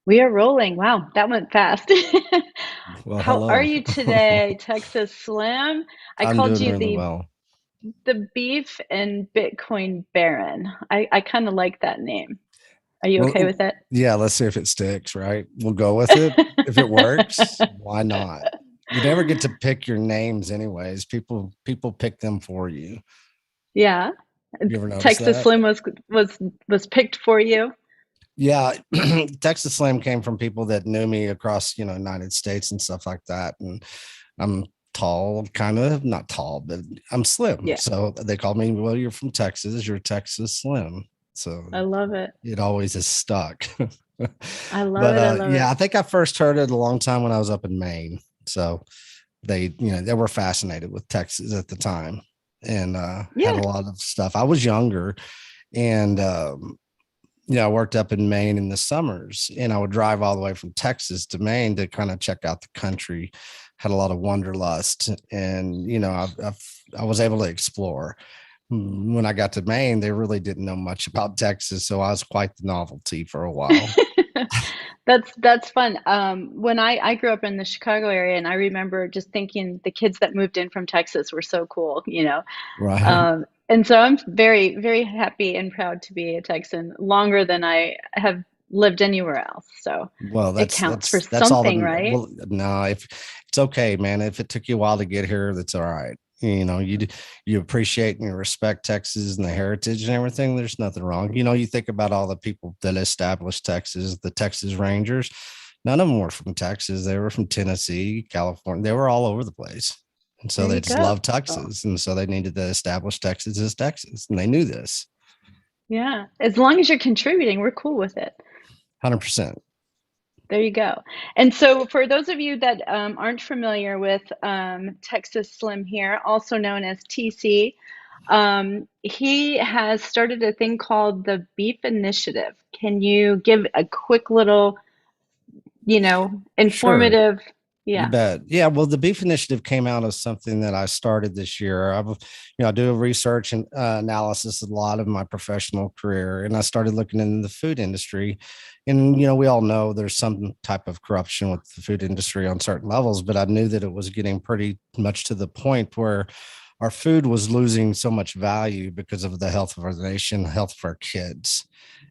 We are rolling. Wow, that went fast. Well, How are hello. you today, Texas Slim? I I'm called doing you really the well. the beef and Bitcoin Baron. I kind of like that name. Are you okay Well, with it? yeah, let's see if it sticks, right? We'll go with it. If it works, why not? You never get to pick your names anyways. People pick them for you. Yeah. You ever notice Texas that? Slim was picked for you. Yeah, Texas Slam came from people that knew me across, United States and stuff like that. And I'm tall, kind of not tall, but I'm slim. Yeah. So they called me, well, you're from Texas, you're Texas Slim. So I love it. it always is stuck. I love But it. I love yeah, it. I think I first heard it a long time when I was up in Maine. So they were fascinated with Texas at the time and had a Yeah. lot of stuff. I was younger and I worked up in Maine in the summers and I would drive all the way from Texas to Maine to kind of check out the country. Had a lot of wanderlust and, I was able to explore. When I got to Maine, they really didn't know much about Texas. So I was quite the novelty for a while. That's fun. When I grew up in the Chicago area, and I remember just thinking the kids that moved in from Texas were so cool, you know. Right. And so I'm very, very happy and proud to be a Texan longer than I have lived anywhere else. So Well, it that's counts for that's that's all something, the right? well. No, if it's okay, man. If it took you a while to get here, that's all right. You appreciate and you respect Texas and the heritage and everything. There's nothing wrong. You think about all the people that established Texas, the Texas Rangers. None of them were from Texas. They were from Tennessee, California. They were all over the place, and so There they you just go. loved Texas, and so they needed to establish Texas as Texas, and they knew this. Yeah. As long as you're contributing, we're cool with it. 100%. There you go. And so, for those of you that aren't familiar with Texas Slim here, also known as TC, he has started a thing called the Beef Initiative. Can you give a quick little, Sure. informative? You Yeah. bet. Yeah. Well, the beef initiative came out of something that I started this year. I do research and analysis a lot of my professional career, and I started looking into the food industry. And we all know there's some type of corruption with the food industry on certain levels, but I knew that it was getting pretty much to the point where our food was losing so much value because of the health of our nation, health of our kids.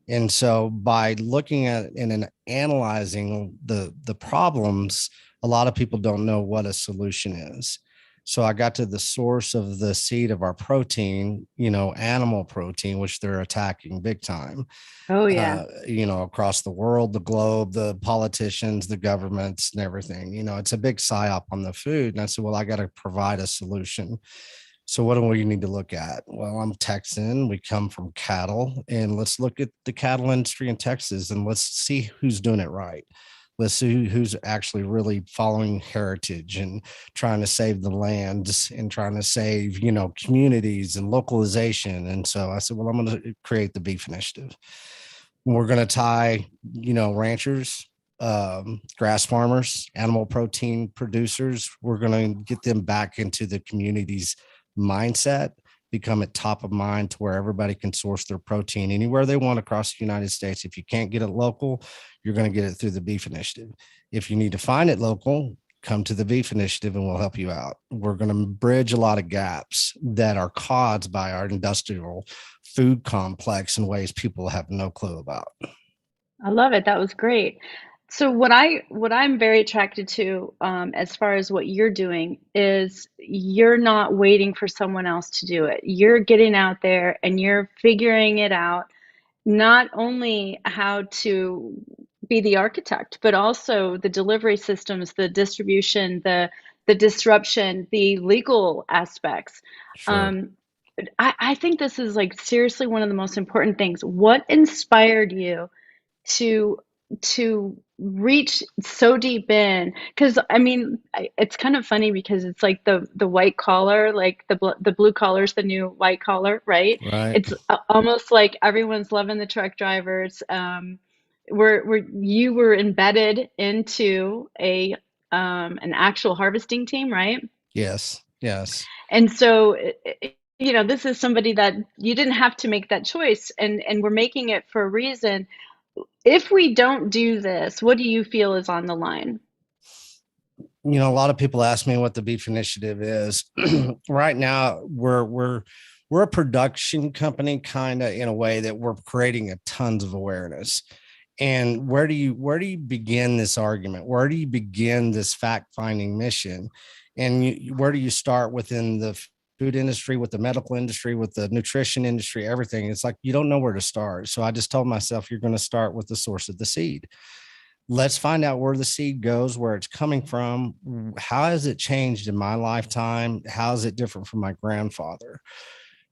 And so by looking at and analyzing the problems, a lot of people don't know what a solution is. So I got to the source of the seed of our protein, animal protein, which they're attacking big time, Oh, yeah. across the world, the globe, the politicians, the governments, and everything. It's a big psyop on the food. And I said, well, I got to provide a solution. So what do we need to look at? Well, I'm Texan. We come from cattle, and let's look at the cattle industry in Texas, and let's see who's doing it right. Let's see who's actually really following heritage and trying to save the lands and trying to save, communities and localization. And so I said, well, I'm going to create the beef initiative. We're going to tie, ranchers, grass farmers, animal protein producers. We're going to get them back into the communities mindset, become it top of mind to where everybody can source their protein anywhere they want across the United States. If you can't get it local, you're going to get it through the beef initiative. If you need to find it local, come to the beef initiative and we'll help you out. We're going to bridge a lot of gaps that are caused by our industrial food complex in ways people have no clue about. I love it. That was great. So what I'm very attracted to, as far as what you're doing, is you're not waiting for someone else to do it. You're getting out there and you're figuring it out, not only how to be the architect, but also the delivery systems, the distribution, the disruption, the legal aspects. Sure. Um, I think this is like seriously one of the most important things. What inspired you to reach so deep in? Because I mean, it's kind of funny because it's like the white collar, like the blue collar's the new white collar, right? Right. It's almost like everyone's loving the truck drivers. Where you were embedded into a an actual harvesting team, right? Yes. Yes. And so, this is somebody that you didn't have to make that choice, and we're making it for a reason. If we don't do this, what do you feel is on the line? A lot of people ask me what the Beef Initiative is. Right now, we're a production company, kind of in a way that we're creating a tons of awareness. And where do you begin this argument? Where do you begin this fact finding mission? And where do you start within the food industry, with the medical industry, with the nutrition industry, everything? It's like you don't know where to start. So I just told myself, you're going to start with the source of the seed. Let's find out where the seed goes, where it's coming from. How has it changed in my lifetime? How is it different from my grandfather?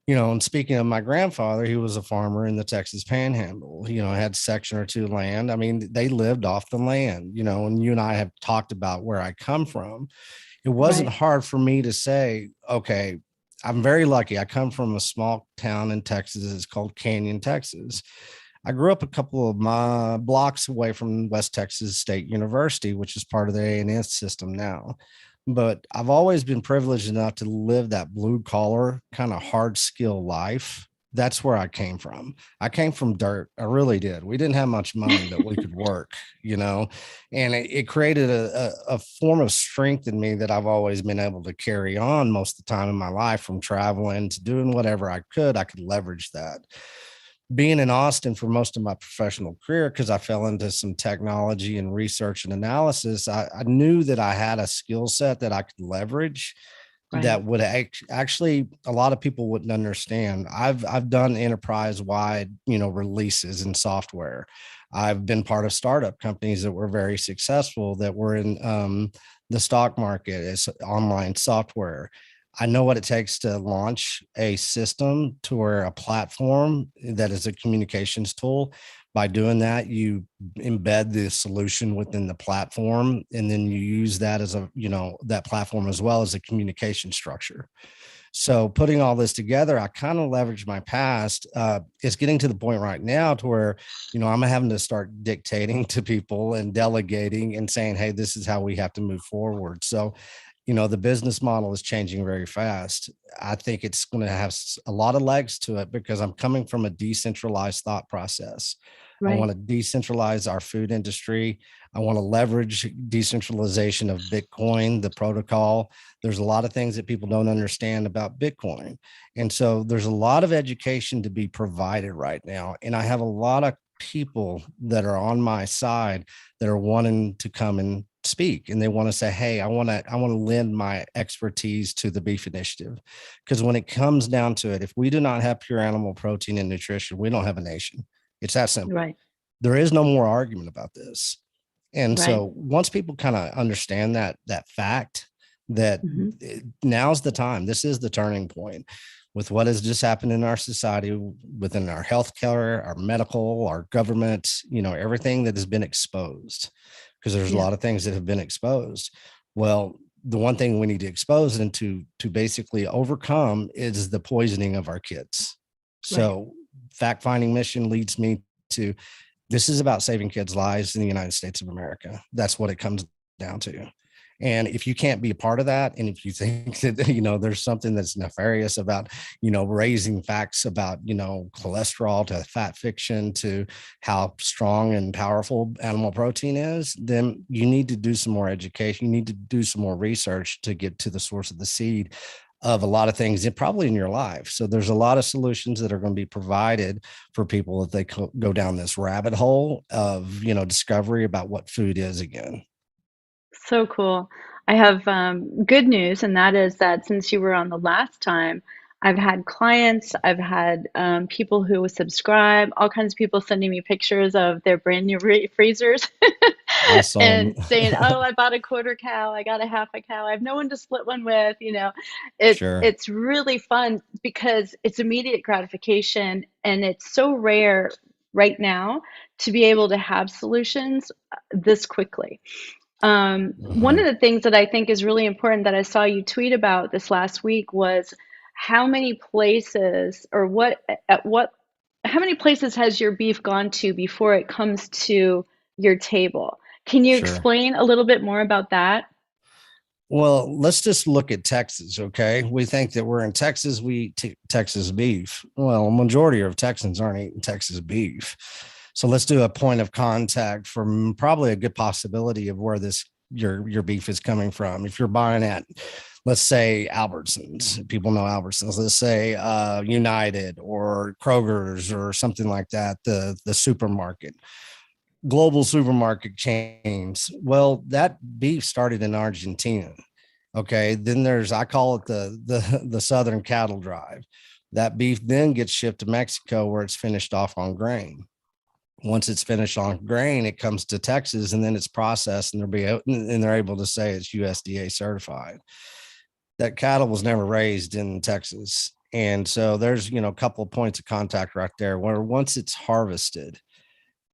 And speaking of my grandfather, he was a farmer in the Texas Panhandle. Had section or two land. I mean, they lived off the land. And you and I have talked about where I come from. It wasn't Right. hard for me to say, okay, I'm very lucky. I come from a small town in Texas. It's called Canyon, Texas. I grew up a couple of my blocks away from West Texas State University, which is part of the A&S system now. But I've always been privileged enough to live that blue collar kind of hard skill life. That's where I came from. I came from dirt. I really did. We didn't have much money, but we could work, and it created a form of strength in me that I've always been able to carry on most of the time in my life, from traveling to doing whatever I could leverage that. Being in Austin for most of my professional career, because I fell into some technology and research and analysis, I knew that I had a skill set that I could leverage Right. that would actually, a lot of people wouldn't understand. I've done enterprise wide, releases in software. I've been part of startup companies that were very successful, that were in the stock market as online software. I know what it takes to launch a system to where a platform that is a communications tool. By doing that, you embed the solution within the platform, and then you use that as that platform as well as a communication structure. So putting all this together, I kind of leverage my past. It's getting to the point right now to where, I'm having to start dictating to people and delegating and saying, hey, this is how we have to move forward. So, the business model is changing very fast. I think it's going to have a lot of legs to it because I'm coming from a decentralized thought process. I want Right. to decentralize our food industry. I want to leverage decentralization of Bitcoin, the protocol. There's a lot of things that people don't understand about Bitcoin. And so there's a lot of education to be provided right now. And I have a lot of people that are on my side that are wanting to come and speak, and they want to say, hey, I want to lend my expertise to the Beef Initiative. Because when it comes down to it, if we do not have pure animal protein and nutrition, we don't have a nation. It's that simple. Right. There is no more argument about this. And Right. so once people kind of understand that fact, that Hmm. now's the time, this is the turning point with what has just happened in our society, within our healthcare, our medical, our government, everything that has been exposed, because there's a Yeah. lot of things that have been exposed. Well, the one thing we need to expose and to basically overcome is the poisoning of our kids. Right. So fact finding mission leads me to, this is about saving kids' lives in the United States of America. That's what it comes down to. And if you can't be a part of that, and if you think that, there's something that's nefarious about, raising facts about, cholesterol to fat fiction to how strong and powerful animal protein is, then you need to do some more education. You need to do some more research to get to the source of the seed of a lot of things, probably in your life. So there's a lot of solutions that are going to be provided for people if they go down this rabbit hole of, discovery about what food is again. So cool. I have good news, and that is that since you were on the last time, I've had clients, I've had people who subscribe, all kinds of people sending me pictures of their brand new freezers Awesome. and saying, "Oh, I bought a quarter cow, I got a half a cow. I have no one to split one with." Sure. It's really fun because it's immediate gratification, and it's so rare right now to be able to have solutions this quickly. One Mhm. of the things that I think is really important that I saw you tweet about this last week was how many places or how many places has your beef gone to before it comes to your table? Can you Sure. explain a little bit more about that? Well, let's just look at Texas. Okay. We think that we're in Texas, we eat Texas beef. Well, a majority of Texans aren't eating Texas beef. So let's do a point of contact from probably a good possibility of where this your beef is coming from. If you're buying at, let's say Albertsons, people know Albertsons. Let's say United or Kroger's or something like that. The supermarket, global supermarket chains. Well, that beef started in Argentina. Okay, then there's, I call it the Southern cattle drive. That beef then gets shipped to Mexico where it's finished off on grain. Once it's finished on grain, it comes to Texas and then it's processed and they're able to say it's USDA certified. That cattle was never raised in Texas. And so there's, a couple of points of contact right there where once it's harvested,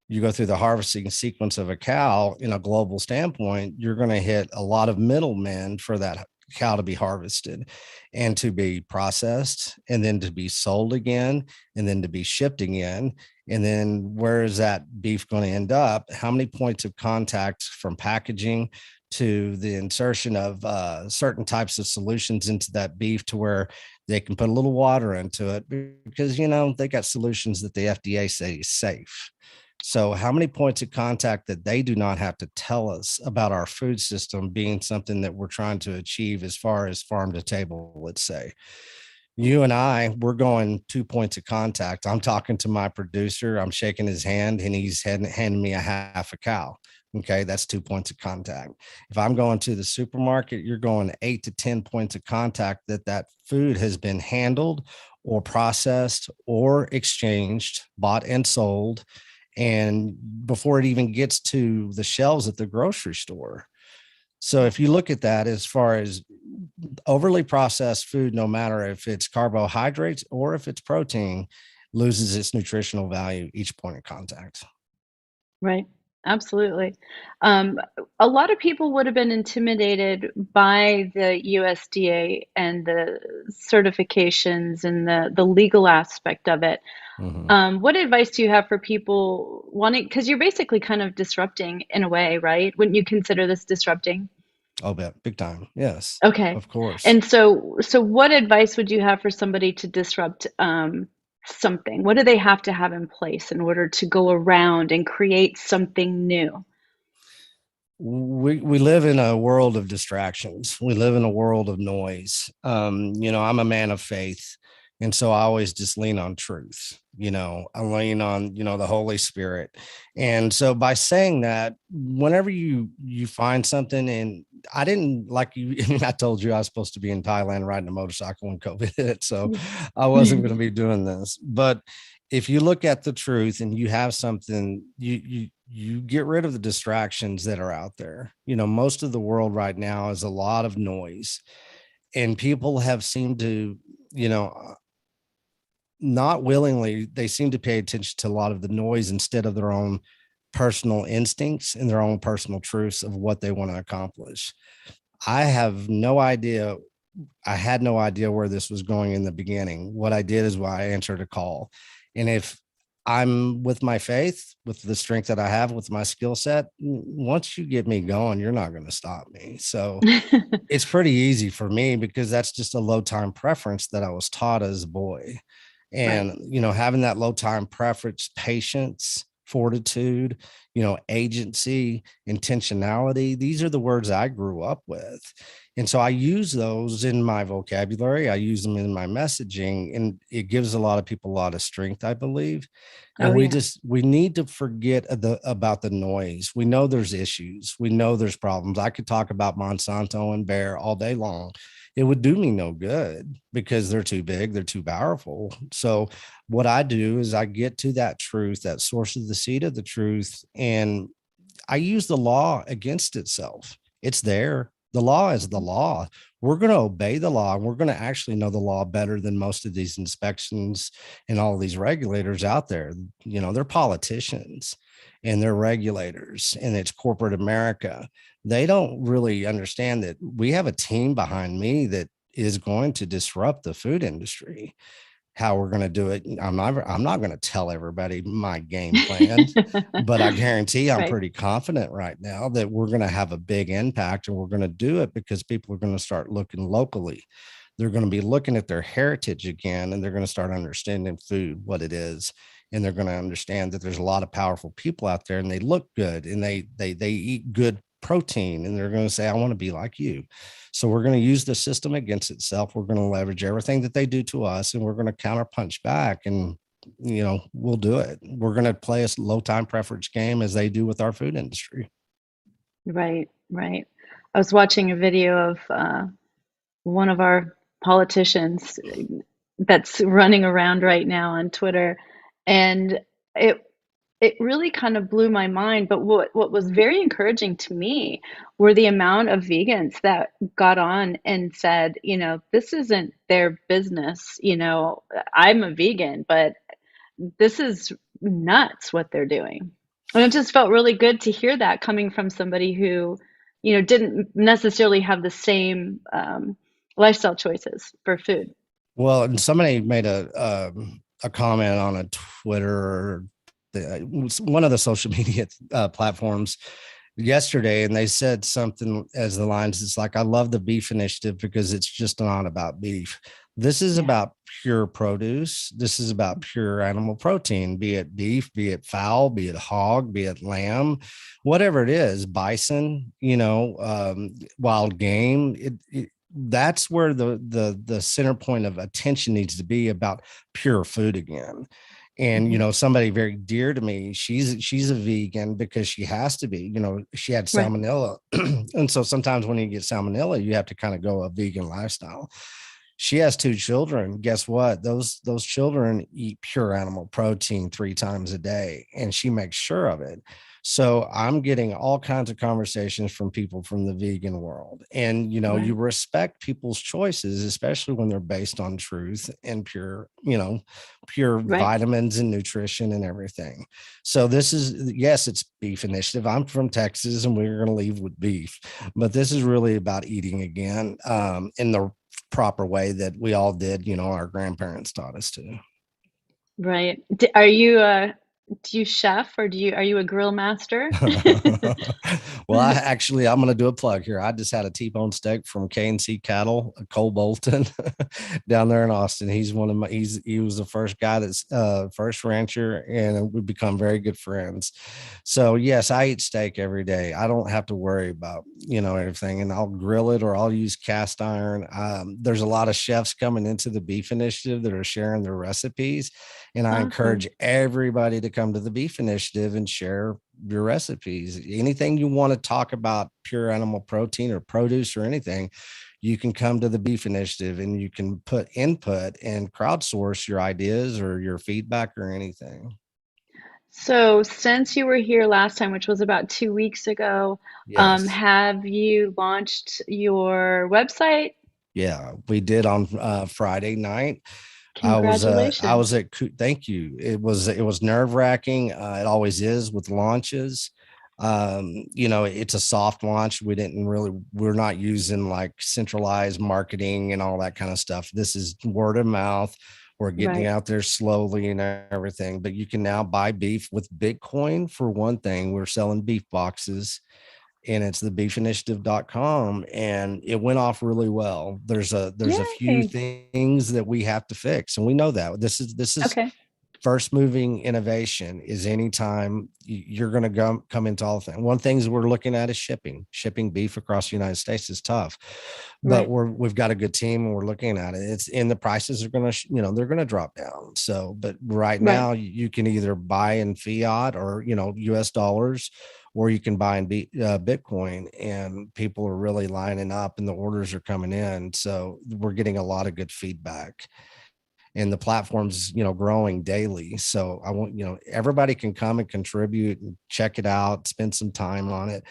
you go through the harvesting sequence of a cow in a global standpoint, you're going to hit a lot of middlemen for that cow to be harvested and to be processed and then to be sold again and then to be shipped again. And then where is that beef going to end up? How many points of contact from packaging to the insertion of certain types of solutions into that beef to where they can put a little water into it because, they got solutions that the FDA say is safe. So how many points of contact that they do not have to tell us about our food system being something that we're trying to achieve as far as farm to table, let's say. You and I, we're going 2 points of contact. I'm talking to my producer, I'm shaking his hand, and he's handing me a half a cow. Okay, that's 2 points of contact. If I'm going to the supermarket, you're going 8 to 10 points of contact that food has been handled or processed or exchanged, bought and sold, and before it even gets to the shelves at the grocery store. So if you look at that as far as overly processed food, no matter if it's carbohydrates or if it's protein, loses its nutritional value each point of contact. Right. Absolutely. Um, a lot of people would have been intimidated by the USDA and the certifications and the legal aspect of it. Mm-hmm. What advice do you have for people wanting, because you're basically kind of disrupting in a way, right? Wouldn't you consider this disrupting? Oh, bet big time. Yes, Okay. of course. And so what advice would you have for somebody to disrupt something? What do they have to have in place in order to go around and create something new? We live in a world of distractions. We live in a world of noise. I'm a man of faith, and so I always just lean on truth. I lean on the Holy Spirit, and so by saying that, whenever you find something, and I didn't like you, I told you I was supposed to be in Thailand riding a motorcycle when COVID hit, so I wasn't going to be doing this, but if you look at the truth and you have something, you get rid of the distractions that are out there. Most of the world right now is a lot of noise, and people have seemed to, you know, not willingly, they seem to pay attention to a lot of the noise instead of their own personal instincts and their own personal truths of what they want to accomplish. I have no idea. I had no idea where this was going in the beginning. What I did is I answered a call. And if I'm with my faith, with the strength that I have, with my skill set, once you get me going, you're not going to stop me. So it's pretty easy for me because that's just a low time preference that I was taught as a boy. Right. And, having that low time preference, patience, fortitude, agency, intentionality, these are the words I grew up with. And so I use those in my vocabulary. I use them in my messaging, and it gives a lot of people a lot of strength, I believe. And Oh yeah. we need to forget about the noise. We know there's issues. We know there's problems. I could talk about Monsanto and Bayer all day long. It would do me no good because they're too big, they're too powerful. So what I do is I get to that truth, that source of the seed of the truth, and I use the law against itself. It's there. The law is the law. We're going to obey the law, and we're going to actually know the law better than most of these inspections and all these regulators out there. They're politicians and they're regulators, and it's corporate America. They don't really understand that we have a team behind me that is going to disrupt the food industry. How we're going to do it, I'm not going to tell everybody my game plan, but I guarantee I'm Right. pretty confident right now that we're going to have a big impact, and we're going to do it because people are going to start looking locally. They're going to be looking at their heritage again, and they're going to start understanding food, what it is. and they're going to understand that there's a lot of powerful people out there and they look good and they eat good protein, and they're going to say, I want to be like you. So we're going to use the system against itself. We're going to leverage everything that they do to us, and we're going to counter punch back, and we'll do it. We're going to play a low time preference game as they do with our food industry. Right, right. I was watching a video of one of our politicians that's running around right now on Twitter, and it it really kind of blew my mind. But what was very encouraging to me were the amount of vegans that got on and said, this isn't their business. I'm a vegan, but this is nuts what they're doing. And it just felt really good to hear that coming from somebody who, didn't necessarily have the same lifestyle choices for food. Well, and somebody made a comment on a Twitter or one of the social media platforms yesterday, and they said something as the lines, it's like, I love the beef initiative because it's just not about beef. This is Yeah, about pure produce. This is about pure animal protein, be it beef, be it fowl, be it hog, be it lamb, whatever it is, bison, wild game. That's where the center point of attention needs to be, about pure food again. And hmm, somebody very dear to me, she's a vegan because she has to be. She had right, salmonella, and so sometimes when you get salmonella, you have to kind of go a vegan lifestyle. She has two children. Guess what? Those children eat pure animal protein 3 times a day, and she makes sure of it. So I'm getting all kinds of conversations from people from the vegan world. And you right, respect people's choices, especially when they're based on truth and pure right. vitamins and nutrition and everything. So this is, yes, it's beef initiative. I'm from Texas, and we're going to leave with beef, but this is really about eating again, in the proper way that we all did, our grandparents taught us to. Right. Are you do you chef, or are you a grill master? Well, I'm going to do a plug here. I just had a T-bone steak from K&C Cattle, Cole Bolton, down there in Austin. He was the first guy that's first rancher, and we've become very good friends. So yes, I eat steak every day. I don't have to worry about, everything, and I'll grill it or I'll use cast iron. There's a lot of chefs coming into the beef initiative that are sharing their recipes. And I encourage Awesome. everybody to come to the beef initiative and share your recipes. Anything you want to talk about pure animal protein or produce or anything, you can come to the beef initiative and you can put input and crowdsource your ideas or your feedback or anything. So, since you were here last time, which was about 2 weeks ago, Yes. have you launched your website? Yeah, we did on Friday night. I was Congratulations. at thank you. It was nerve-wracking. It always is with launches. It's a soft launch. We're not using like centralized marketing and all that kind of stuff. This is word of mouth. We're getting it Right. out there slowly and everything, but you can now buy beef with Bitcoin for one thing. We're selling beef boxes, and it's the beefinitiative.com, and it went off really well. There's a few Yay. things that we have to fix, and we know that this is Okay. first moving innovation. Is anytime you're going to come into all things. One things we're looking at is shipping beef across the United States is tough, but Right. we've got a good team and we're looking at it. It's in the prices are going to, they're going to drop down. So, but right Right. now you can either buy in fiat or, US dollars, or you can buy in Bitcoin, and people are really lining up and the orders are coming in. So we're getting a lot of good feedback, and the platform's growing daily. So I want everybody can come and contribute and check it out, spend some time on it,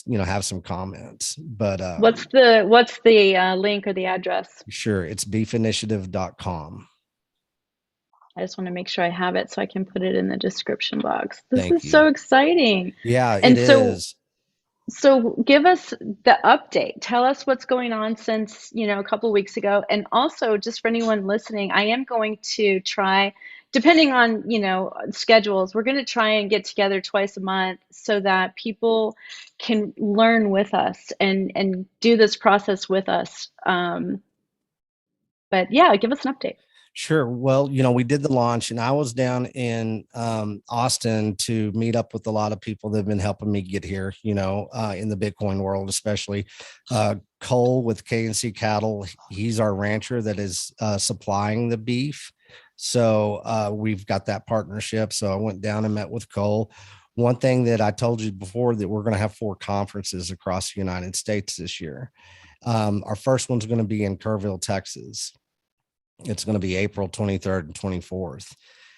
have some comments. But What's the link or the address? sure, it's beefinitiative.com. I just want to make sure I have it so I can put it in the description box. This Thank is you. so exciting. Yeah, it And so is. So give us the update. Tell us what's going on since, a couple weeks ago. And also, just for anyone listening, I am going to try, depending on, schedules, we're going to try and get together twice a month so that people can learn with us and do this process with us. But yeah, give us an update. Sure. Well, we did the launch, and I was down in Austin to meet up with a lot of people that have been helping me get here, in the Bitcoin world, especially Cole with KNC Cattle. He's our rancher that is supplying the beef. So we've got that partnership. So I went down and met with Cole. One thing that I told you before, that we're going to have 4 conferences across the United States this year. Our first one's going to be in Kerrville, Texas. It's going to be April 23rd and 24th.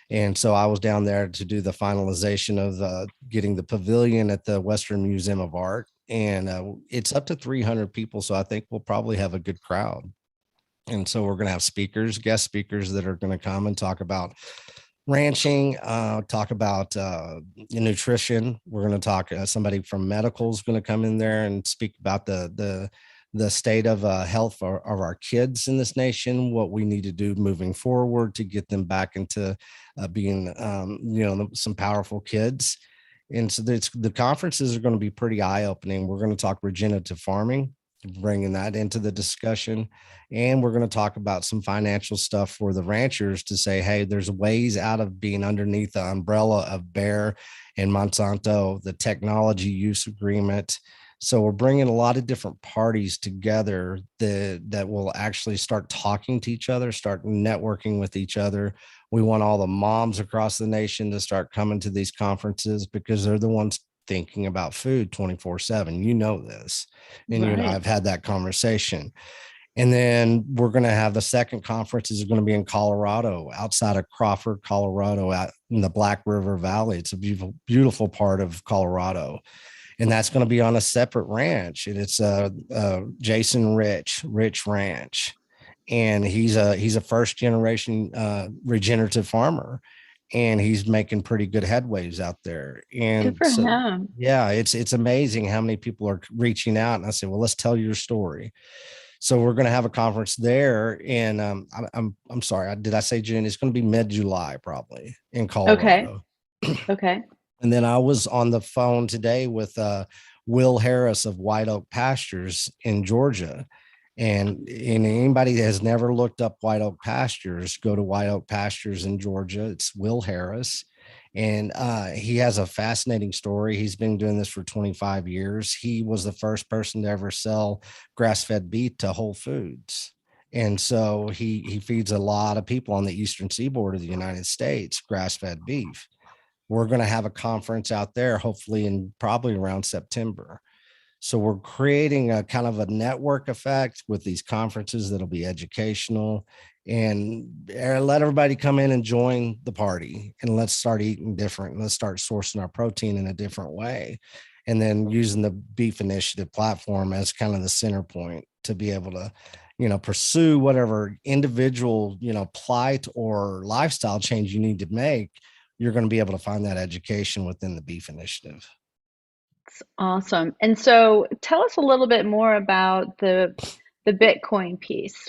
And so I was down there to do the finalization of getting the pavilion at the Western Museum of Art. And it's up to 300 people. So I think we'll probably have a good crowd. And so we're going to have speakers, guest speakers that are going to come and talk about ranching, talk about nutrition. We're going to talk, somebody from medical is going to come in there and speak about the state of health of our kids in this nation, what we need to do moving forward to get them back into being, some powerful kids. And so the conferences are going to be pretty eye-opening. We're going to talk regenerative farming, bringing that into the discussion. And we're going to talk about some financial stuff for the ranchers to say, hey, there's ways out of being underneath the umbrella of Bayer and Monsanto, the technology use agreement. So we're bringing a lot of different parties together that will actually start talking to each other, start networking with each other. We want all the moms across the nation to start coming to these conferences because they're the ones thinking about food 24/7. You know this, and you and I Right. have had that conversation. And then we're going to have the second conference is going to be in Colorado, outside of Crawford, Colorado, out in the Black River Valley. It's a beautiful, beautiful part of Colorado. And that's going to be on a separate ranch. And it's Jason Rich Ranch. And he's a first generation regenerative farmer, and he's making pretty good headways out there. Good And for so, him. yeah, it's amazing how many people are reaching out. And I said, well, let's tell your story. So we're going to have a conference there, and I'm sorry, did I say June? It's going to be mid-July probably in Okay. Colorado. Okay. And then I was on the phone today with Will Harris of White Oak Pastures in Georgia. And anybody that has never looked up White Oak Pastures, go to White Oak Pastures in Georgia. It's Will Harris. And he has a fascinating story. He's been doing this for 25 years. He was the first person to ever sell grass-fed beef to Whole Foods. And so he feeds a lot of people on the eastern seaboard of the United States, grass-fed beef. We're going to have a conference out there, hopefully in probably around September. So we're creating a kind of a network effect with these conferences that'll be educational, and let everybody come in and join the party, and let's start eating different. Let's start sourcing our protein in a different way. And then using the Beef Initiative platform as kind of the center point to be able to, pursue whatever individual, plight or lifestyle change you need to make. You're going to be able to find that education within the Beef Initiative. It's awesome. And so tell us a little bit more about the Bitcoin piece.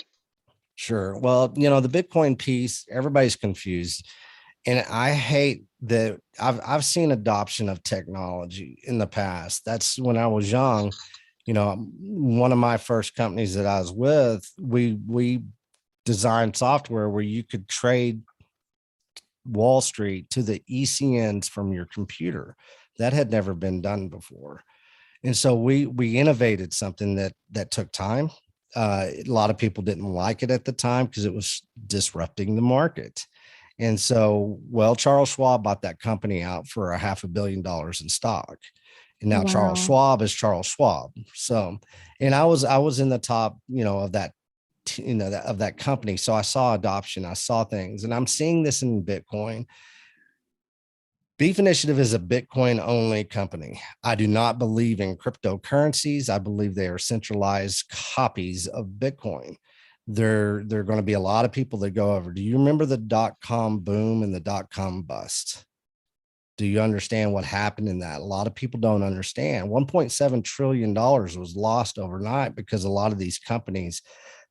Sure. Well, the Bitcoin piece, everybody's confused. And I hate that I've seen adoption of technology in the past. That's when I was young. One of my first companies that I was with, we designed software where you could trade Wall Street to the ECNs from your computer. That had never been done before. And so we innovated something that took time. A lot of people didn't like it at the time because it was disrupting the market. And so, well, Charles Schwab bought that company out for $500 million in stock. And now Charles Wow. Schwab is Charles Schwab. So, and I was in the top, of that, of that company. So I saw adoption, I saw things, and I'm seeing this in Bitcoin. Beef Initiative is a Bitcoin only company. I do not believe in cryptocurrencies. I believe they are centralized copies of Bitcoin. There are going to be a lot of people that go over. Do you remember the .com boom and the .com bust? Do you understand what happened in that? A lot of people don't understand. $1.7 trillion was lost overnight because a lot of these companies,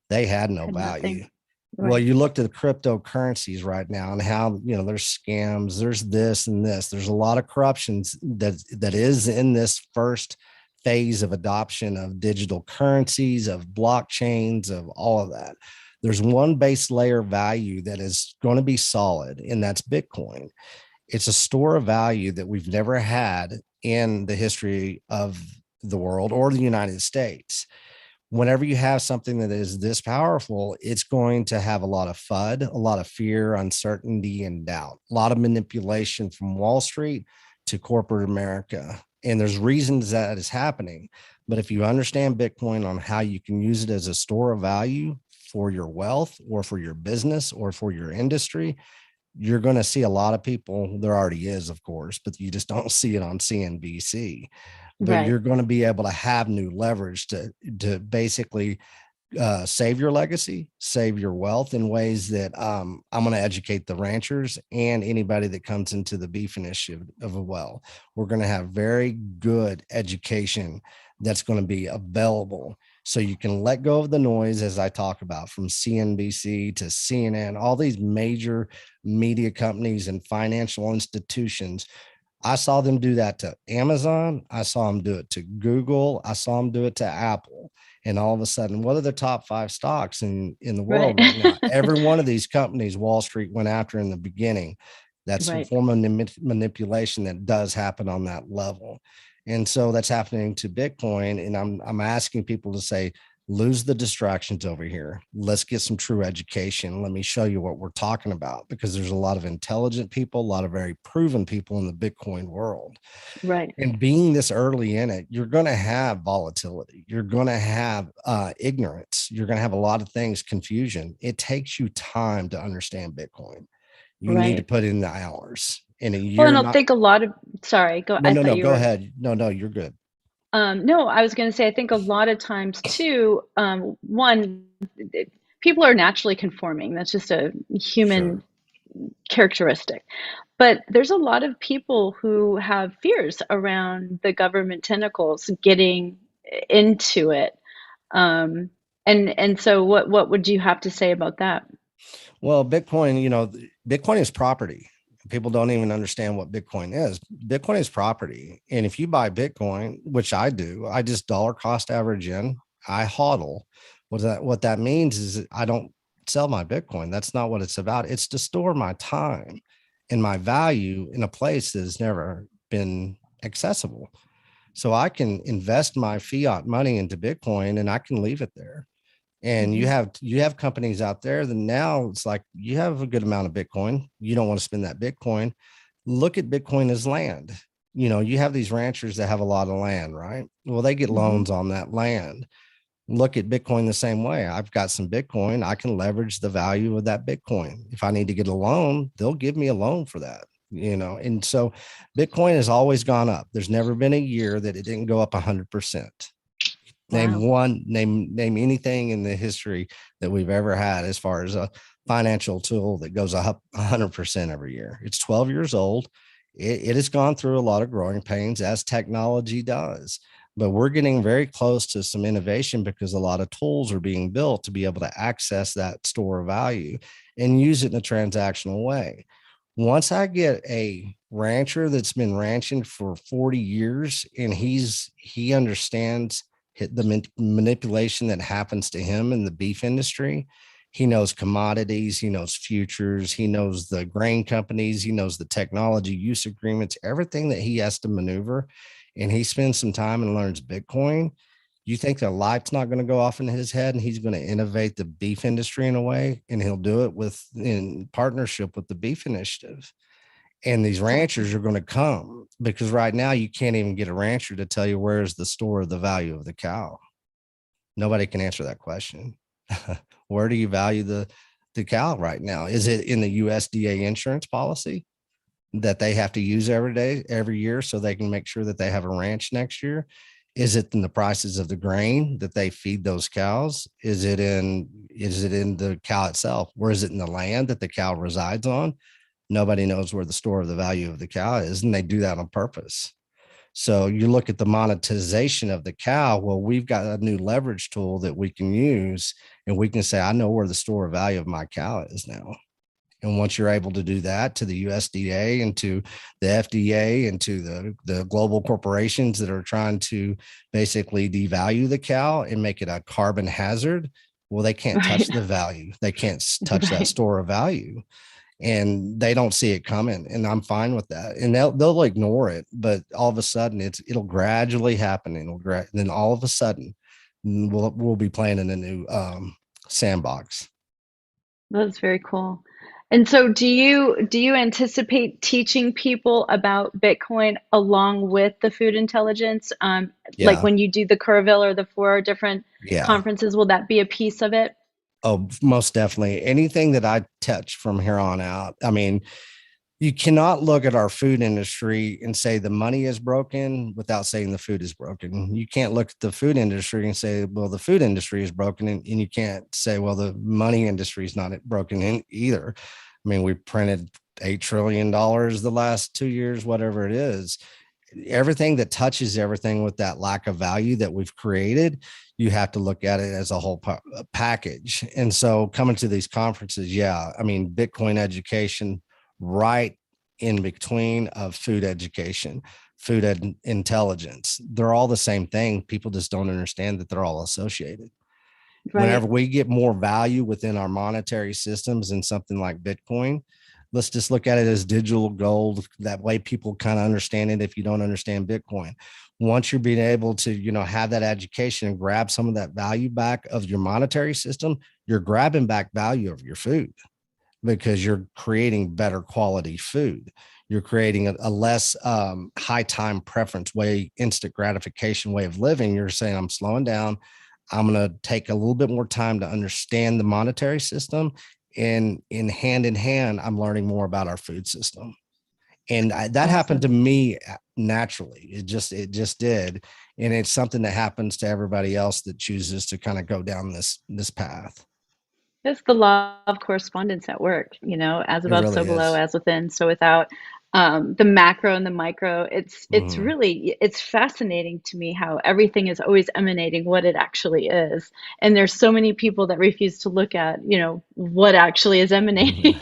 they had no Had value. nothing. Well, Right. you looked at the cryptocurrencies right now and how, there's scams, there's this and this. There's a lot of corruptions that is in this first phase of adoption of digital currencies, of blockchains, of all of that. There's one base layer value that is going to be solid, and that's Bitcoin. It's a store of value that we've never had in the history of the world or the United States. Whenever you have something that is this powerful, it's going to have a lot of FUD, a lot of fear, uncertainty, and doubt, a lot of manipulation from Wall Street to corporate America. And there's reasons that is happening. But if you understand Bitcoin on how you can use it as a store of value for your wealth or for your business or for your industry, you're going to see a lot of people. There already is, of course, but you just don't see it on CNBC. But Right. you're going to be able to have new leverage to basically save your legacy, save your wealth in ways that I'm going to educate the ranchers and anybody that comes into the beef initiative of a well. We're going to have very good education that's going to be available. So you can let go of the noise, as I talk about, from CNBC to CNN, all these major media companies and financial institutions. I saw them do that to Amazon. I saw them do it to Google. I saw them do it to Apple. And all of a sudden, what are the top 5 stocks in the Right. world right now? Every one of these companies Wall Street went after in the beginning. That's a Right. form of manipulation that does happen on that level. And so that's happening to Bitcoin. And I'm asking people to say, lose the distractions over here. Let's get some true education. Let me show you what we're talking about, because there's a lot of intelligent people, a lot of very proven people in the Bitcoin world. Right. And being this early in it, you're going to have volatility. You're going to have ignorance. You're going to have a lot of things, confusion. It takes you time to understand Bitcoin. You need to Right. put in the hours in a Well, year. and I Not, think a lot of, sorry, go, no, I no, thought no, you go were, ahead. No, you're good. no, I was going to say, I think a lot of times too, one, people are naturally conforming. That's just a human Sure. characteristic. But there's a lot of people who have fears around the government tentacles getting into it. Um, and so what would you have to say about that? Well, Bitcoin, Bitcoin is property. People don't even understand what Bitcoin is. Bitcoin is property. And if you buy Bitcoin, which I do, I just dollar cost average in, I hodl. What that means is I don't sell my Bitcoin. That's not what it's about. It's to store my time and my value in a place that has never been accessible. So I can invest my fiat money into Bitcoin and I can leave it there. And you Hmm. have companies out there that now it's like you have a good amount of Bitcoin. You don't want to spend that Bitcoin. Look at Bitcoin as land. You have these ranchers that have a lot of land, right? Well, they get Hmm. loans on that land. Look at Bitcoin the same way. I've got some Bitcoin. I can leverage the value of that Bitcoin. If I need to get a loan, they'll give me a loan for that. And so Bitcoin has always gone up. There's never been a year that it didn't go up 100%. Wow. Name anything in the history that we've ever had as far as a financial tool that goes up 100% every year. It's 12 years old. It has gone through a lot of growing pains, as technology does, but we're getting very close to some innovation because a lot of tools are being built to be able to access that store of value and use it in a transactional way. Once I get a rancher that's been ranching for 40 years and he understands the manipulation that happens to him in the beef industry. He knows commodities, he knows futures, he knows the grain companies, he knows the technology use agreements, everything that he has to maneuver. And he spends some time and learns Bitcoin. You think the light's not going to go off in his head and he's going to innovate the beef industry in a way, and he'll do it in partnership with the beef initiative. And these ranchers are going to come because right now you can't even get a rancher to tell you where's the store of the value of the cow. Nobody can answer that question. Where do you value the cow right now? Is it in the USDA insurance policy that they have to use every year so they can make sure that they have a ranch next year? Is it in the prices of the grain that they feed those cows? Is it in the cow itself? Where is it in the land that the cow resides on? Nobody knows where the store of the value of the cow is, and they do that on purpose. So you look at the monetization of the cow. Well, we've got a new leverage tool that we can use, and we can say, I know where the store of value of my cow is now. And once you're able to do that to the USDA and to the FDA and to the global corporations that are trying to basically devalue the cow and make it a carbon hazard, Well, they can't Right. touch the value. They can't touch that Right. store of value, and they don't see it coming. And I'm fine with that. And they'll ignore it, but all of a sudden it'll gradually happen. And then all of a sudden we'll be playing in a new sandbox. That's very cool. And so do you anticipate teaching people about Bitcoin along with the food intelligence? Like Yeah. when you do the Kerrville or the four different Yeah. conferences, will that be a piece of it? Oh, most definitely. Anything that I touch from here on out. I mean, you cannot look at our food industry and say the money is broken without saying the food is broken. You can't look at the food industry and say, well, the food industry is broken. And you can't say, well, the money industry is not broken in either. I mean, we printed $8 trillion the last 2 years, whatever it is. Everything that touches everything with that lack of value that we've created, you have to look at it as a whole package. And so coming to these conferences, yeah, I mean, Bitcoin education right in between of food education, intelligence. They're all the same thing. People just don't understand that they're all associated. Whenever Right. we get more value within our monetary systems in something like Bitcoin, let's just look at it as digital gold. That way people kind of understand it if you don't understand Bitcoin. Once you're being able to, have that education and grab some of that value back of your monetary system, you're grabbing back value of your food because you're creating better quality food. You're creating a less high time preference way, instant gratification way of living. You're saying, I'm slowing down. I'm going to take a little bit more time to understand the monetary system. And in hand, I'm learning more about our food system. And that happened to Awesome. me naturally. It just did. And it's something that happens to everybody else that chooses to kind of go down this path. It's the law of correspondence at work, as It above, really so below, is. as within, so without. The macro and the micro, it's Mhm. really it's fascinating to me how everything is always emanating what it actually is. And there's so many people that refuse to look at, what actually is emanating.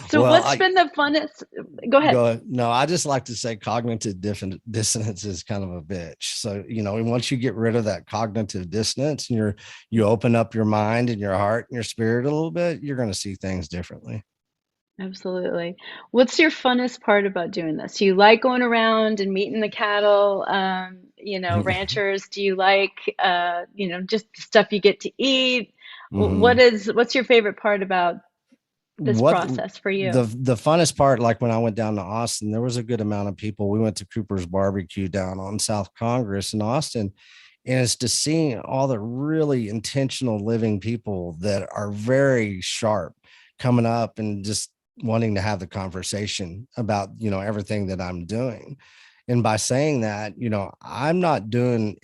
So Well, what's I been the funnest? Go ahead. go. No, I just like to say cognitive dissonance is kind of a bitch. So, once you get rid of that cognitive dissonance and you open up your mind and your heart and your spirit a little bit, you're going to see things differently. Absolutely. What's your funnest part about doing this? Do you like going around and meeting the cattle, ranchers? Do you like, just the stuff you get to eat? Hmm. What's your favorite part about this What process for you? the funnest part, like when I went down to Austin, there was a good amount of people. We went to Cooper's Barbecue down on South Congress in Austin, and it's just seeing all the really intentional living people that are very sharp coming up and just wanting to have the conversation about everything that I'm doing. And by saying that, I'm doing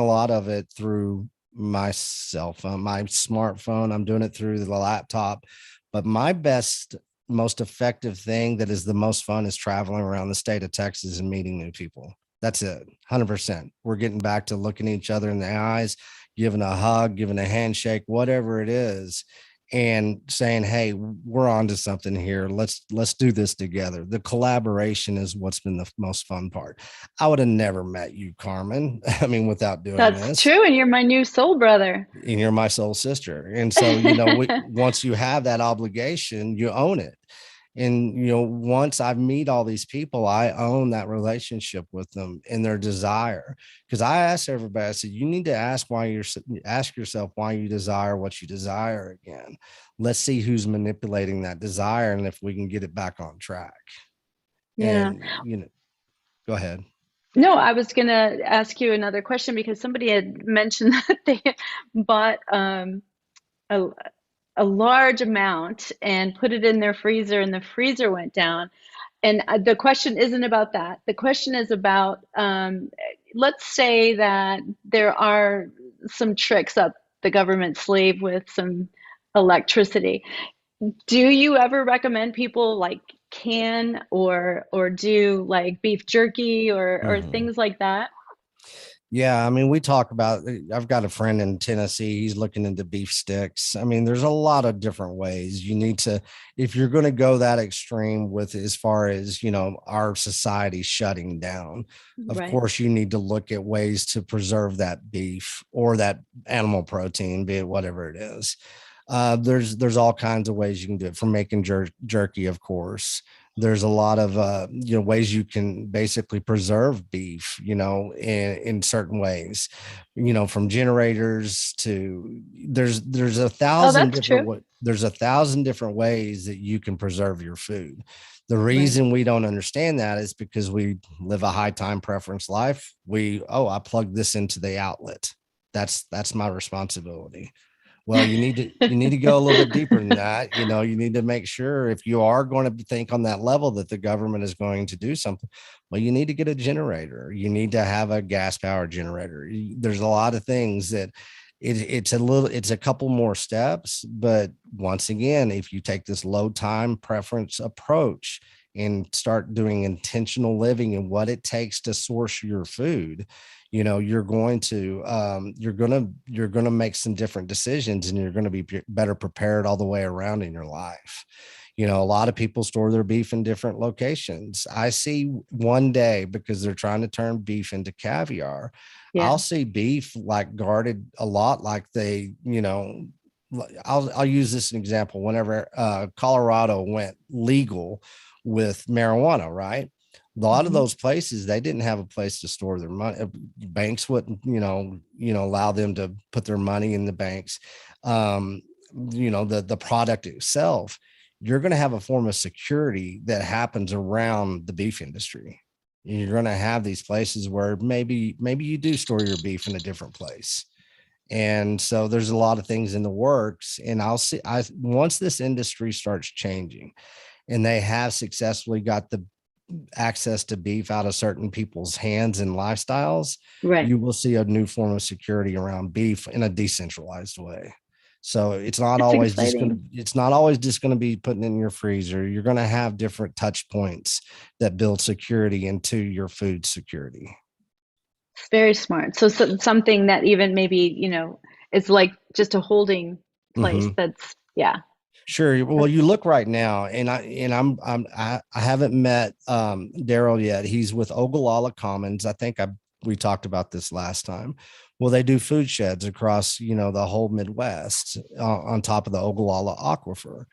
a lot of it through my cell phone, my smartphone. I'm doing it through the laptop, but my best, most effective thing that is the most fun is traveling around the state of Texas and meeting new people. That's it. 100%. We're getting back to looking each other in the eyes, giving a hug, giving a handshake, whatever it is, and saying, hey, we're on to something here. Let's do this together. The collaboration is what's been the most fun part. I would have never met you, Carmen. I mean, without doing That's this. true, and you're my new soul brother. And you're my soul sister. And so, once you have that obligation, you own it. And, once I meet all these people, I own that relationship with them and their desire. Because I ask everybody, I said, you need to ask yourself why you desire what you desire again. Let's see who's manipulating that desire and if we can get it back on track. Yeah. And, go ahead. No, I was gonna ask you another question because somebody had mentioned that they bought a a large amount and put it in their freezer, and the freezer went down. And the question isn't about that. The question is about, let's say that there are some tricks up the government sleeve with some electricity. Do you ever recommend people like can or do like beef jerky or Mhm. things like that? Yeah, I mean, we talk about. I've got a friend in Tennessee. He's looking into beef sticks. I mean, there's a lot of different ways you need to, if you're going to go that extreme with as far as our society shutting down. Of Right. course, you need to look at ways to preserve that beef or that animal protein, be it whatever it is. There's all kinds of ways you can do it, from making jerky, of course. There's a lot of ways you can basically preserve beef, in certain ways, from generators to there's a Oh, thousand that's different true. what there's a thousand different ways that you can preserve your food. The Right. reason we don't understand that is because we live a high time preference life. I plug this into the outlet. That's my responsibility. Well, you need to go a little bit deeper than that. You need to make sure, if you are going to think on that level that the government is going to do something, well, you need to get a generator. You need to have a gas powered generator. There's a lot of things that it's a couple more steps, but once again, if you take this low time preference approach and start doing intentional living and what it takes to source your food, you're going to make some different decisions, and you're going to be better prepared all the way around in your life. A lot of people store their beef in different locations. I see one day, because they're trying to turn beef into caviar, Yeah. I'll see beef like guarded a lot, like I'll use this an example. Whenever Colorado went legal with marijuana, right? A lot of Hmm. those places, they didn't have a place to store their money. Banks wouldn't allow them to put their money in the banks. um the product itself, you're going to have a form of security that happens around the beef industry. You're going to have these places where maybe you do store your beef in a different place. And so there's a lot of things in the works, and I once this industry starts changing and they have successfully got the access to beef out of certain people's hands and lifestyles, Right. you will see a new form of security around beef in a decentralized way. So It's exciting. it's not always just going to be putting in your freezer. You're going to have different touch points that build security into your food security. It's very smart. So something that even maybe, is like just a holding place Mm-hmm. that's, yeah. Sure. Well, That's you look right now, and I haven't met Daryl yet. He's with Ogallala Commons. We talked about this last time. Well, they do food sheds across the whole Midwest, on top of the Ogallala Aquifer.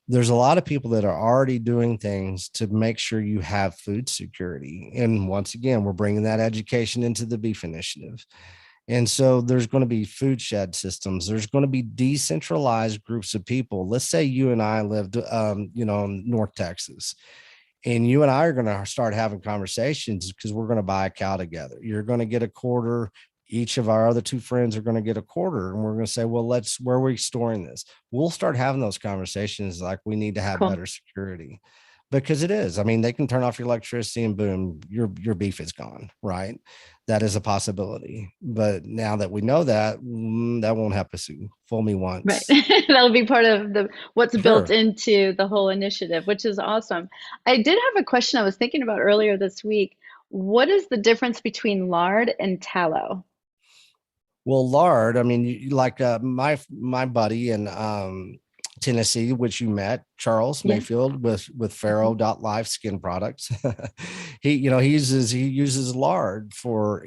There's a lot of people that are already doing things to make sure you have food security. And once again, we're bringing that education into the beef initiative. And so there's going to be food shed systems. There's going to be decentralized groups of people. Let's say you and I lived, in North Texas, and you and I are going to start having conversations because we're going to buy a cow together. You're going to get a quarter. Each of our other two friends are going to get a quarter. And we're going to say, well, where are we storing this? We'll start having those conversations, like we need to have cool. better security, because it is. I mean, they can turn off your electricity and boom, your beef is gone, right? That is a possibility. But now that we know that, that won't happen soon. Fool me Right. once. That'll be part of the what's built Sure. into the whole initiative, which is awesome. I did have a question I was thinking about earlier this week. What is the difference between lard and tallow? Well, lard, I mean, like my buddy in Tennessee, which you met, Charles Yeah. Mayfield with Hmm. Pharaoh Life Skin Products. He uses lard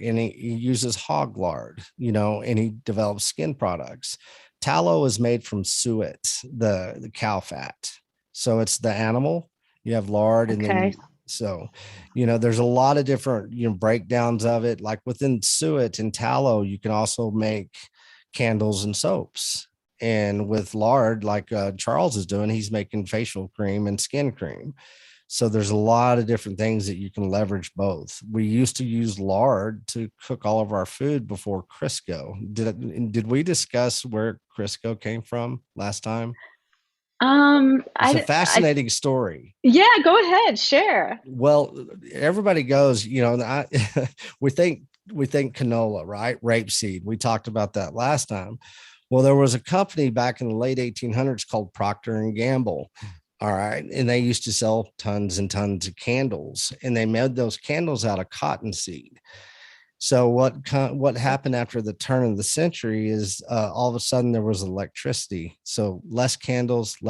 and he uses hog lard, and he develops skin products. Tallow is made from suet, the cow fat. So it's the animal. You have lard, and then Okay. so there's a lot of different breakdowns of it. Like within suet and tallow, you can also make candles and soaps. And with lard, like Charles is doing, he's making facial cream and skin cream. So there's a lot of different things that you can leverage both. We used to use lard to cook all of our food before Crisco. Did we discuss where Crisco came from last time? It's a I, fascinating story. yeah, go ahead, share. Well, everybody goes, we think canola, right? Rapeseed. We talked about that last time. Well, there was a company back in the late 1800s called Procter and Gamble. All right. And they used to sell tons and tons of candles, and they made those candles out of cottonseed. So what happened after the turn of the century is all of a sudden there was electricity. So less candles, and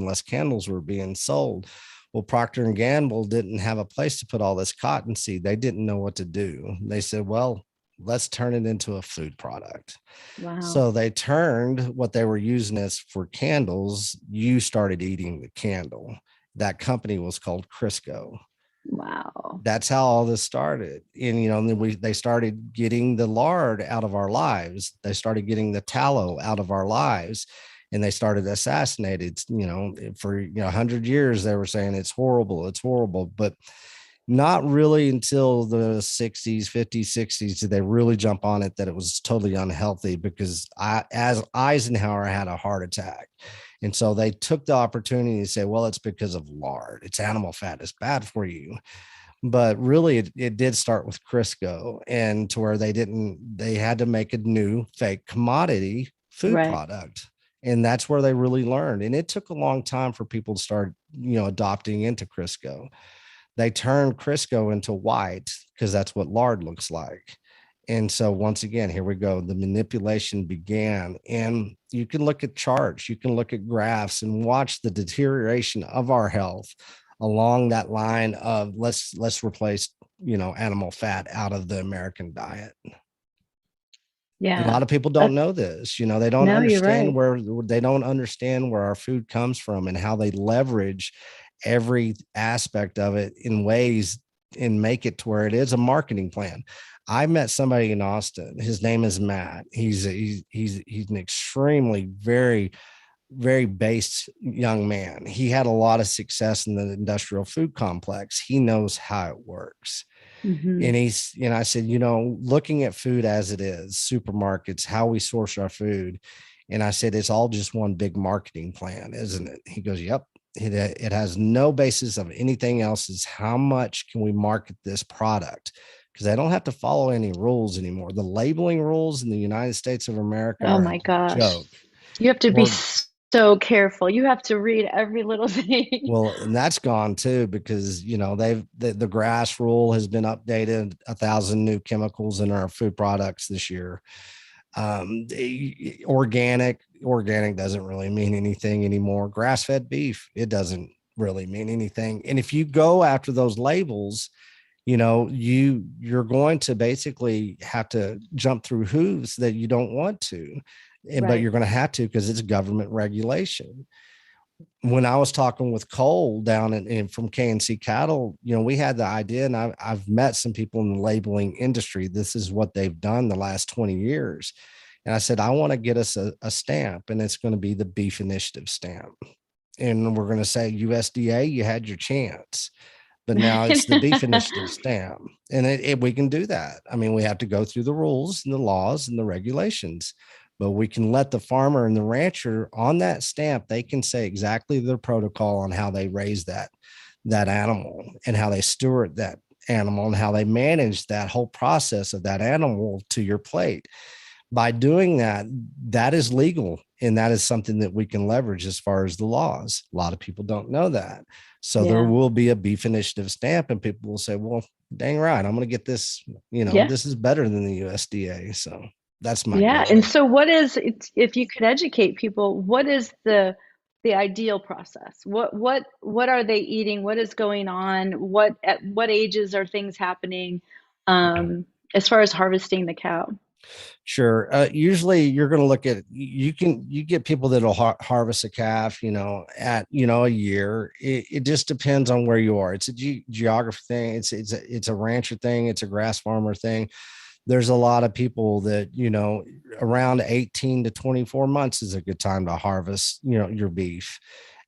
less candles were being sold. Well, Procter and Gamble didn't have a place to put all this cottonseed. They didn't know what to do. They said, well, let's turn it into a food product. Wow. So they turned what they were using as for candles. You started eating the candle. That company was called Crisco. Wow. That's how all this started. And then they started getting the lard out of our lives. They started getting the tallow out of our lives, and they started assassinated. For 100 years they were saying it's horrible, but not really until the 60s, 50s, 60s did they really jump on it that it was totally unhealthy, because as Eisenhower had a heart attack. And so they took the opportunity to say, well, it's because of lard. It's animal fat. It's bad for you. But really it did start with Crisco, and to where they had to make a new fake commodity food Right. product. And that's where they really learned. And it took a long time for people to start, adopting into Crisco. They turned Crisco into white because that's what lard looks like. And so once again, here we go. The manipulation began, and you can look at charts, you can look at graphs and watch the deterioration of our health along that line of let's replace, animal fat out of the American diet. And a Yeah. lot of people Uh, don't know this. no, you're right. They don't understand where our food comes from and how they leverage every aspect of it in ways and make it to where it is a marketing plan. I met somebody in Austin. His name is Matt. He's an extremely very based young man. He had a lot of success in the industrial food complex. He knows how it works. Hmm. And I said, looking at food as it is, supermarkets, how we source our food. And I said, it's all just one big marketing plan, isn't it? He goes, yep. It has no basis of anything else. Is how much can we market this product? Because they don't have to follow any rules anymore. The labeling rules in the United States of America Oh are a my gosh. joke. You have to be We're so careful. You have to read every little thing. Well, and that's gone too, because the grass rule has been updated. 1,000 new chemicals in our food products this year. Organic doesn't really mean anything anymore. Grass fed beef, it doesn't really mean anything. And if you go after those labels, you're going to basically have to jump through hoops that you don't want to, but Right. you're going to have to, because it's government regulation. When I was talking with Cole down in from KNC Cattle, we had the idea, and I've met some people in the labeling industry. This is what they've done the last 20 years. And I said, I want to get us a stamp, and it's going to be the Beef Initiative stamp. And we're going to say, USDA, you had your chance, but now it's the Beef Initiative stamp. And we can do that. I mean, we have to go through the rules and the laws and the regulations, but we can let the farmer and the rancher on that stamp, they can say exactly their protocol on how they raise that animal and how they steward that animal and how they manage that whole process of that animal to your plate. By doing that, that is legal, and that is something that we can leverage as far as the laws. A lot of people don't know that. So there Yeah. will be a Beef Initiative stamp, and people will say, well, dang right, I'm going to get this, Yeah. this is better than the USDA. So that's my Yeah. And goal. so if you could educate people, what is the ideal process? What are they eating? What is going on? At what ages are things happening as far as harvesting the cow? Sure. Usually you're going to look at, you get people that'll harvest a calf, at, a year. It just depends on where you are. It's a geography thing. It's a rancher thing. It's a grass farmer thing. There's a lot of people that, around 18 to 24 months is a good time to harvest, your beef.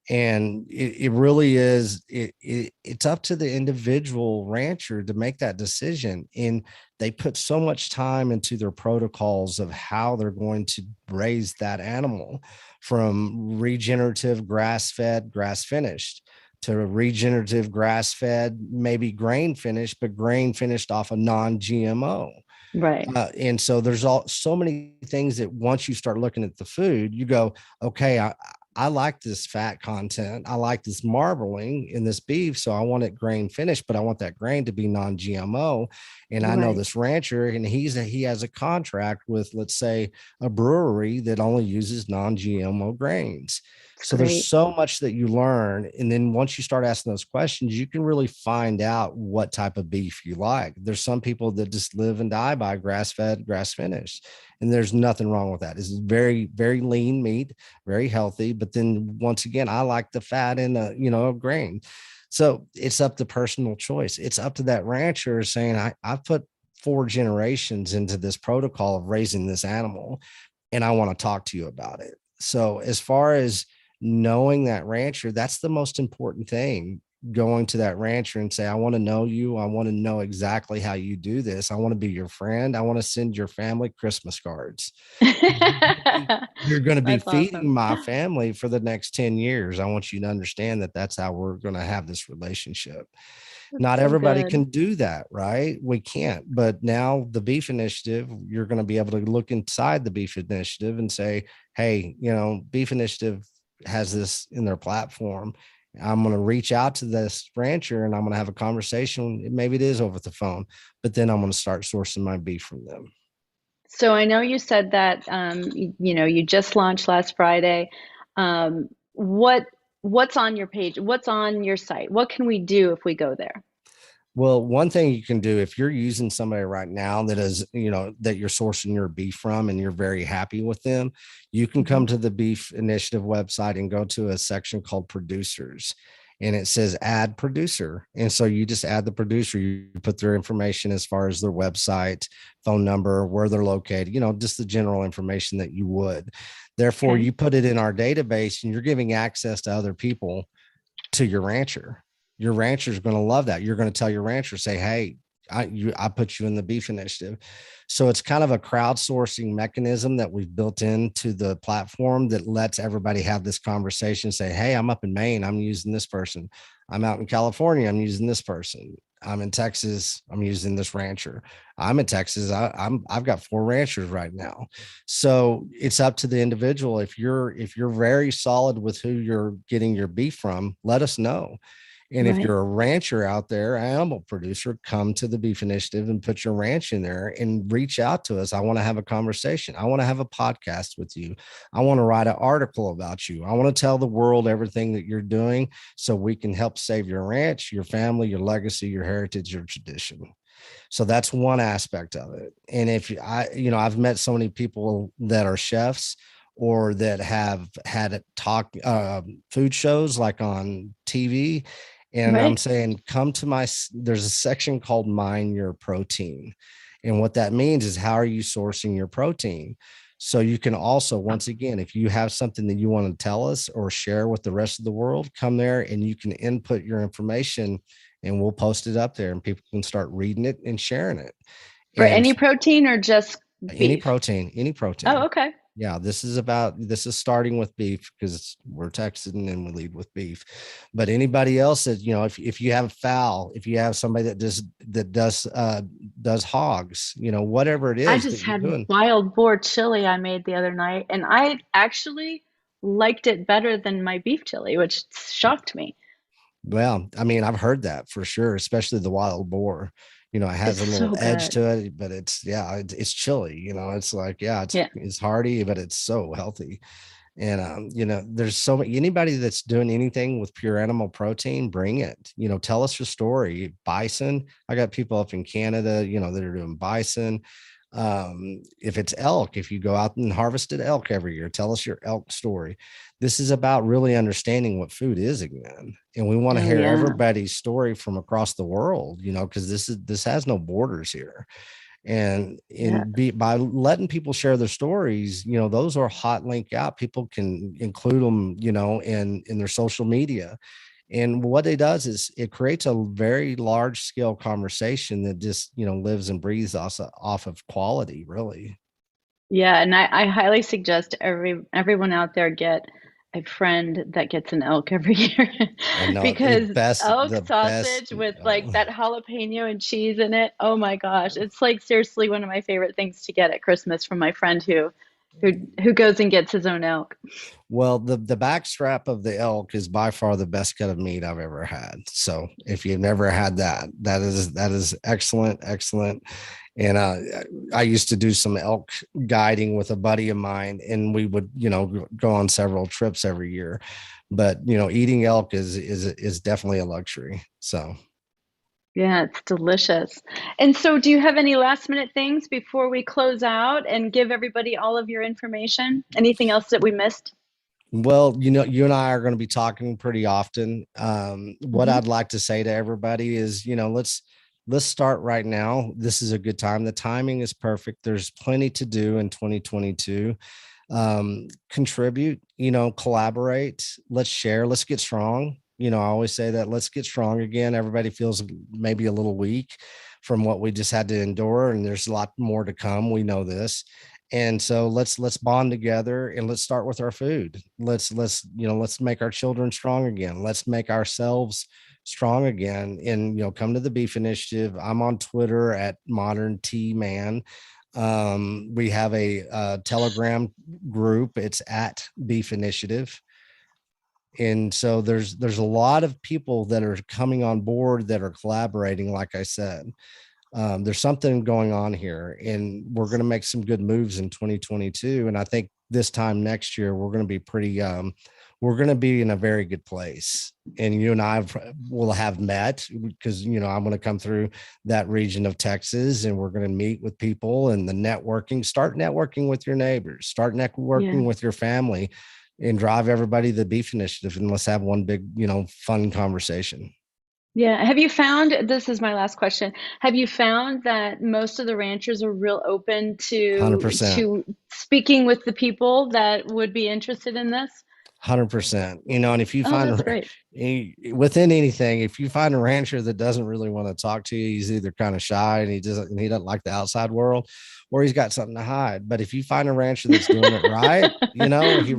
And it really is, it's up to the individual rancher to make that decision. And they put so much time into their protocols of how they're going to raise that animal, from regenerative grass fed, grass finished, to regenerative grass fed, maybe grain finished, but grain finished off a non-GMO. Right. And so there's so many things that once you start looking at the food, you go, okay, I like this fat content. I like this marbling in this beef. So I want it grain finished, but I want that grain to be non-GMO. And I know Right. this rancher, and he has a contract with, let's say, a brewery that only uses non-GMO grains. It's So there's great. so much that you learn. And then once you start asking those questions, you can really find out what type of beef you like. There's some people that just live and die by grass fed, grass finished. And there's nothing wrong with that. This is very, very lean meat, very healthy. But then once again, I like the fat in a grain. So it's up to personal choice. It's up to that rancher saying, I've put 4 generations into this protocol of raising this animal, and I want to talk to you about it. So as far as knowing that rancher, that's the most important thing. Going to that rancher and say, I want to know you. I want to know exactly how you do this. I want to be your friend. I want to send your family Christmas cards. You're going to be That's feeding awesome. my family for the next 10 years. I want you to understand that that's how we're going to have this relationship. That's Not so everybody good. can do that, right? We can't. But now the beef initiative, you're going to be able to look inside the beef initiative and say, hey, beef initiative has this in their platform. I'm going to reach out to this rancher and I'm going to have a conversation. Maybe it is over the phone, but then I'm going to start sourcing my beef from them. So I know you said that you just launched last Friday. What's on your page? What's on your site? What can we do if we go there? Well, one thing you can do if you're using somebody right now that is, that you're sourcing your beef from and you're very happy with them, you can Hmm. come to the Beef Initiative website and go to a section called producers. And it says add producer. And so you just add the producer, you put their information as far as their website, phone number, where they're located, just the general information that you would. Therefore, Okay. you put it in our database and you're giving access to other people to your rancher. Your rancher is going to love that. You're going to tell your rancher, say, hey, I put you in the beef initiative. So it's kind of a crowdsourcing mechanism that we've built into the platform that lets everybody have this conversation. Say, hey, I'm up in Maine, I'm using this person. I'm out in California, I'm using this person. I'm in Texas, I'm using this rancher. I'm in Texas, I've got 4 ranchers right now. So it's up to the individual. If you're very solid with who you're getting your beef from, let us know. And if Right. you're a rancher out there, animal producer, come to the Beef Initiative and put your ranch in there and reach out to us. I want to have a conversation. I want to have a podcast with you. I want to write an article about you. I want to tell the world everything that you're doing so we can help save your ranch, your family, your legacy, your heritage, your tradition. So that's one aspect of it. And if I've met so many people that are chefs or that have had talk food shows like on TV. And I'm Right. saying, there's a section called Mine Your Protein. And what that means is, how are you sourcing your protein? So you can also, once again, if you have something that you want to tell us or share with the rest of the world, come there and you can input your information and we'll post it up there and people can start reading it and sharing it. For And any protein or just any beef? protein, any Oh, protein. okay. Yeah, this is starting with beef because we're Texan and we lead with beef. But anybody else that, if you have fowl, if you have somebody that does hogs, whatever it I is that just you're had doing. wild boar chili I made the other night, and I actually liked it better than my beef chili, which shocked me. Well, I mean, I've heard that for sure, especially the wild boar. It has It's a little so edge good. to it, but it's chili. It's like, yeah, it's Yeah. it's hearty, but it's so healthy. And there's so many anybody that's doing anything with pure animal protein, bring it. Tell us your story. Bison. I got people up in Canada, that are doing bison. If it's elk, if you go out and harvested elk every year, tell us your elk story. This is about really understanding what food is again. And we want to Oh, hear yeah. everybody's story from across the world, because this has no borders here. And Yeah. by letting people share their stories, those are hot link out. People can include them, in their social media. And what it does is it creates a very large scale conversation that just, lives and breathes off of quality, really. Yeah, and I highly suggest everyone out there get a friend that gets an elk every year I know because elk the best. sausage with like that jalapeno and cheese in it. Oh my gosh, it's like seriously one of my favorite things to get at Christmas from my friend who who goes and gets his own elk. Well, the backstrap of the elk is by far the best cut of meat I've ever had. So if you've never had that, that is excellent, excellent. And I used to do some elk guiding with a buddy of mine, and we would, go on several trips every year. But eating elk is definitely a luxury. So Yeah, it's delicious. And so, do you have any last minute things before we close out and give everybody all of your information? Anything else that we missed? well, you and I are going to be talking pretty often. What Hmm. I'd like to say to everybody is, let's start right now. This is a good time. The timing is perfect. There's plenty to do in 2022. Contribute, collaborate. Let's share. Let's get strong. I always say that let's get strong again. Everybody feels maybe a little weak from what we just had to endure, and there's a lot more to come. We know this, and so let's bond together and let's start with our food. Let's make our children strong again. Let's make ourselves strong again, and come to the Beef Initiative. I'm on Twitter at modernTman. We have a Telegram group. It's at Beef Initiative. And so there's a lot of people that are coming on board that are collaborating. Like I said, there's something going on here, and we're going to make some good moves in 2022. And I think this time next year we're going to be we're going to be in a very good place. And you and I will have met because I'm going to come through that region of Texas, and we're going to meet with people and the networking. Start networking with your neighbors. Start Yeah. networking with your family, and drive everybody to the Beef Initiative, and let's have one big fun conversation. Yeah. Have you found, this is my last question. Have you found that most of the ranchers are real open 100%. to speaking with the people that would be interested in this? 100%. And if you Oh, find that's great. within anything, if you find a rancher that doesn't really want to talk to you, he's either kind of shy and he doesn't like the outside world, or he's got something to hide. But if you find a rancher that's doing it right, Yeah. he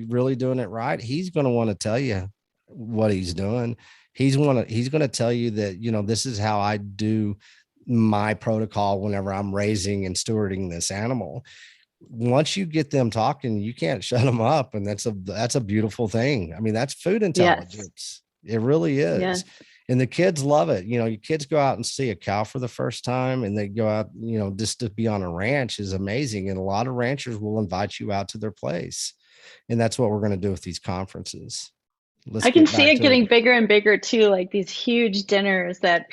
really doing it right, he's going to want to tell you what he's doing. He's going to tell you that, this is how I do my protocol whenever I'm raising and stewarding this animal. Once you get them talking, you can't shut them up, and that's a beautiful thing. I mean, that's food Yes. intelligence. It really is. Yes. And the kids love it. Your kids go out and see a cow for the first time, and they go out, just to be on a ranch is amazing. And a lot of ranchers will invite you out to their place. And that's what we're going to do with these conferences. Let's I can get see back it to it. getting bigger and bigger too, like these huge dinners that Hmm.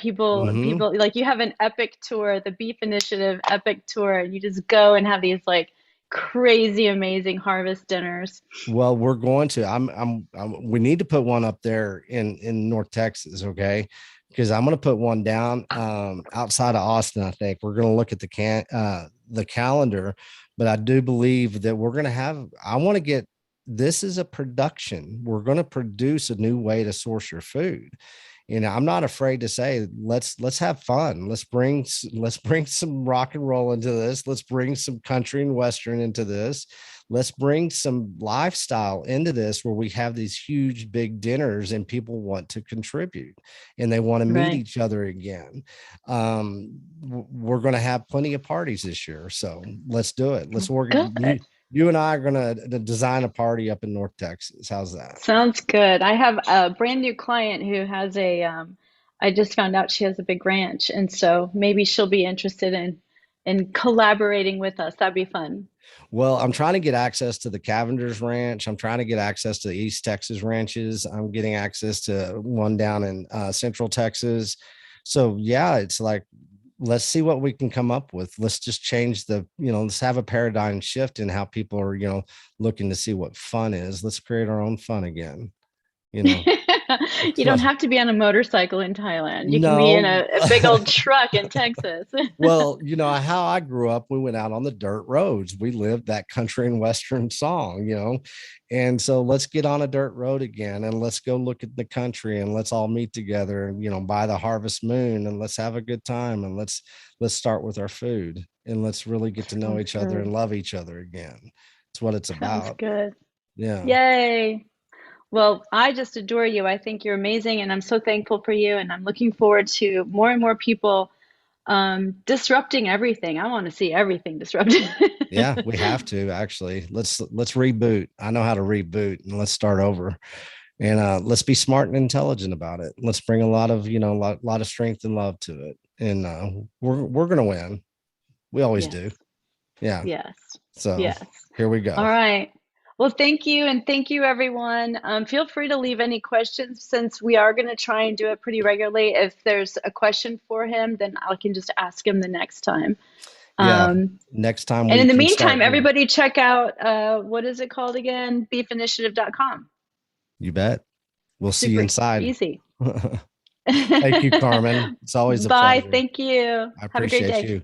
people like you have an epic tour, the Beef Initiative epic tour, and you just go and have these like crazy amazing harvest dinners. Well, we're going to. We need to put one up there in North Texas, okay? Because I'm going to put one down outside of Austin. I think we're going to look at the calendar, but I do believe that we're going to have. I want to get. This is a production. We're going to produce a new way to source your food. I'm not afraid to say, let's have fun. Let's bring some rock and roll into this. Let's bring some country and western into this. Let's bring some lifestyle into this, where we have these huge big dinners and people want to contribute and they want to meet Right. each other again. We're going to have plenty of parties this year, so let's do it. Let's work. Good. You and I are going to design a party up in North Texas. How's that? Sounds good. I have a brand new client who has I just found out she has a big ranch, and so maybe she'll be interested in collaborating with us. That'd be fun. Well, I'm trying to get access to the Cavender's Ranch. I'm trying to get access to the East Texas ranches. I'm getting access to one down in Central Texas. So yeah, it's like, let's see what we can come up with. Let's just change let's have a paradigm shift in how people are, looking to see what fun is. Let's create our own fun again. You know, You that's don't what. have to be on a motorcycle in Thailand. You can be in No. a big old truck in Texas. Well, how I grew up, we went out on the dirt roads. We lived that country and western song. And so let's get on a dirt road again, and let's go look at the country, and let's all meet together and by the harvest moon, and let's have a good time, and let's start with our food, and let's really get to know Sounds each other good. and love each other again. It's what it's Sounds about. good. Yeah. Yay. Well, I just adore you. I think you're amazing, and I'm so thankful for you. And I'm looking forward to more and more people disrupting everything. I want to see everything disrupted. Yeah, we have to actually. Let's reboot. I know how to reboot, and let's start over. And let's be smart and intelligent about it. Let's bring a lot of, lot of strength and love to it. And we're gonna win. We always Yes. do. Yeah. Yes. So Yes. here we All go. right. Well, thank you. And thank you, everyone. Feel free to leave any questions since we are going to try and do it pretty regularly. If there's a question for him, then I can just ask him the next time. Yeah. Um, Next time and we in the can meantime, start doing. everybody check out what is it called again? Beefinitiative.com. You bet. We'll see you Super inside. easy. Thank you, Carmen. It's always a Bye. pleasure. Thank you. I Have a great appreciate day. you.